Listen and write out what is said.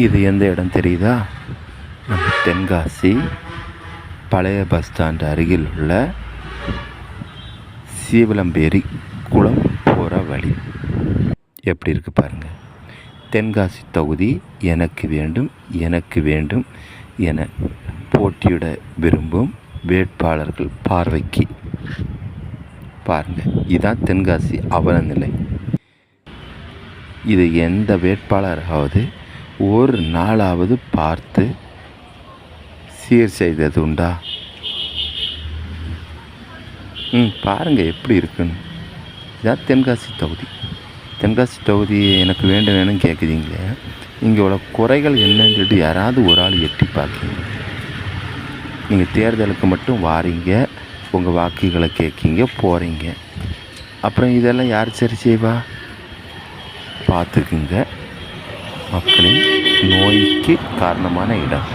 இது எந்த இடம் தெரியுதா? நம்ம தென்காசி பழைய பஸ் ஸ்டாண்டு அருகில் உள்ள சீவலம்பேரி குளம் போகிற வழி. எப்படி இருக்குது பாருங்கள். தென்காசி தொகுதி எனக்கு வேண்டும் எனக்கு வேண்டும் என போட்டியிட விரும்பும் வேட்பாளர்கள் பார்வைக்கு பாருங்கள். இதுதான் தென்காசி அவலநிலை. இது எந்த வேட்பாளராவது ஒரு நாளாவது பார்த்து சீர் செய்தது உண்டா? பாருங்கள் எப்படி இருக்குன்னு. இதான் தென்காசி தொகுதி. தென்காசி தொகுதி எனக்கு வேண்டும் வேணும்னு கேட்குறீங்க. இங்கே உள்ள குறைகள் என்னன்னு சொல்லிட்டு யாராவது ஒரு ஆள் எட்டி பார்க்குறீங்க. நீங்கள் தேர்தலுக்கு மட்டும் வாரீங்க, உங்கள் வாக்குகளை கேட்கீங்க, போகிறீங்க. அப்புறம் இதெல்லாம் யார் சரி செய்வா? பார்த்துக்குங்க. மக்களின் நோய்க்கு காரணமான இடம்.